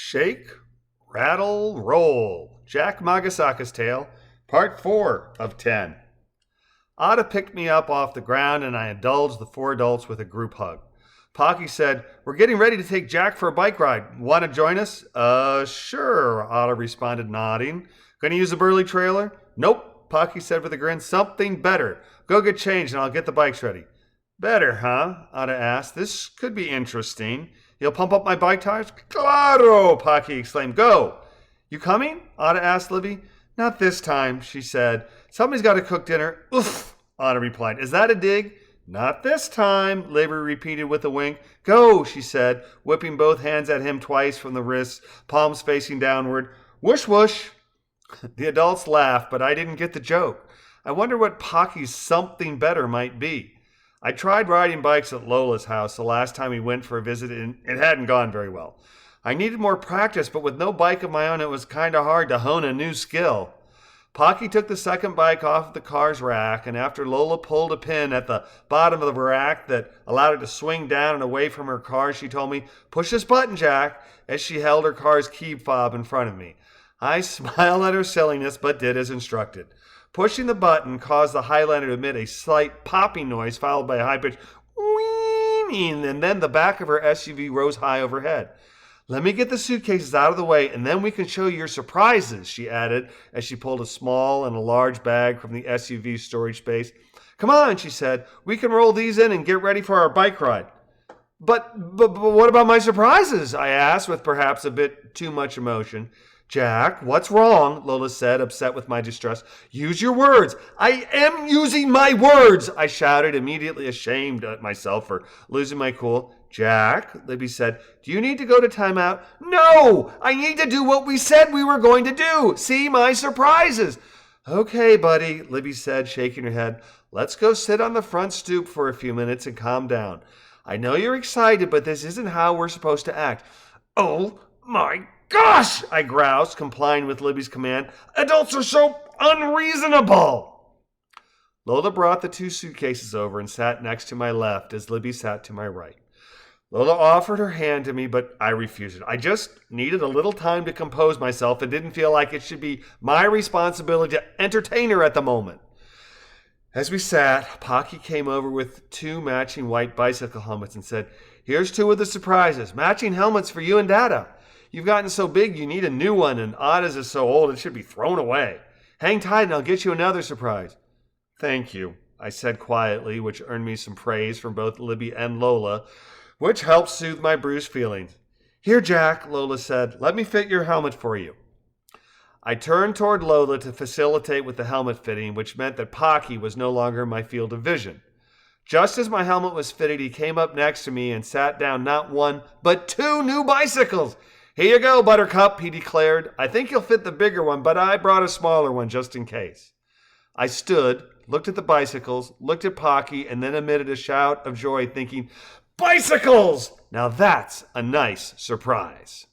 Shake, Rattle, Roll. Jack Magasaka's Tale, Part 4 of 10. Ada picked me up off the ground and I indulged the four adults with a group hug. Pocky said, "We're getting ready to take Jack for a bike ride. Want to join us?" Sure, Ada responded, nodding. Gonna use a burly trailer? Nope, Pocky said with a grin. Something better. Go get changed and I'll get the bikes ready. Better, huh? Ada asked. This could be interesting. You'll pump up my bike tires? Claro, Pocky exclaimed. Go! You coming? Ada asked Libby. Not this time, she said. Somebody's got to cook dinner. Oof, Ada replied. Is that a dig? Not this time, Libby repeated with a wink. Go, she said, whipping both hands at him twice from the wrists, palms facing downward. Whoosh, whoosh. The adults laughed, but I didn't get the joke. I wonder what Pocky's something better might be. I tried riding bikes at Lola's house the last time we went for a visit, and it hadn't gone very well. I needed more practice, but with no bike of my own, it was kind of hard to hone a new skill. Pocky took the second bike off the car's rack, and after Lola pulled a pin at the bottom of the rack that allowed it to swing down and away from her car, she told me, "Push this button, Jack," as she held her car's key fob in front of me. I smiled at her silliness, but did as instructed. Pushing the button caused the Highlander to emit a slight popping noise, followed by a high-pitched wheeling, and then the back of her SUV rose high overhead. Let me get the suitcases out of the way, and then we can show you your surprises, she added, as she pulled a small and a large bag from the SUV storage space. Come on, she said. We can roll these in and get ready for our bike ride. But what about my surprises? I asked, with perhaps a bit too much emotion. Jack, what's wrong? Lola said, upset with my distress. Use your words. I am using my words, I shouted, immediately ashamed at myself for losing my cool. Jack, Libby said, do you need to go to timeout? No, I need to do what we said we were going to do. See my surprises. Okay, buddy, Libby said, shaking her head. Let's go sit on the front stoop for a few minutes and calm down. I know you're excited, but this isn't how we're supposed to act. Oh, my gosh, I groused, complying with Libby's command. Adults are so unreasonable. Lola brought the two suitcases over and sat next to my left as Libby sat to my right. Lola offered her hand to me, but I refused it. I just needed a little time to compose myself and didn't feel like it should be my responsibility to entertain her at the moment. As we sat, Pocky came over with two matching white bicycle helmets and said, Here's two of the surprises. Matching helmets for you and Dada. You've gotten so big you need a new one, and Ada's is so old it should be thrown away. Hang tight and I'll get you another surprise. Thank you, I said quietly, which earned me some praise from both Libby and Lola, which helped soothe my bruised feelings. Here, Jack, Lola said, let me fit your helmet for you. I turned toward Lola to facilitate with the helmet fitting, which meant that Pocky was no longer in my field of vision. Just as my helmet was fitted, he came up next to me and sat down not one, but two new bicycles. Here you go, Buttercup, he declared. I think you'll fit the bigger one, but I brought a smaller one just in case. I stood, looked at the bicycles, looked at Pocky, and then emitted a shout of joy, thinking, Bicycles! Now that's a nice surprise.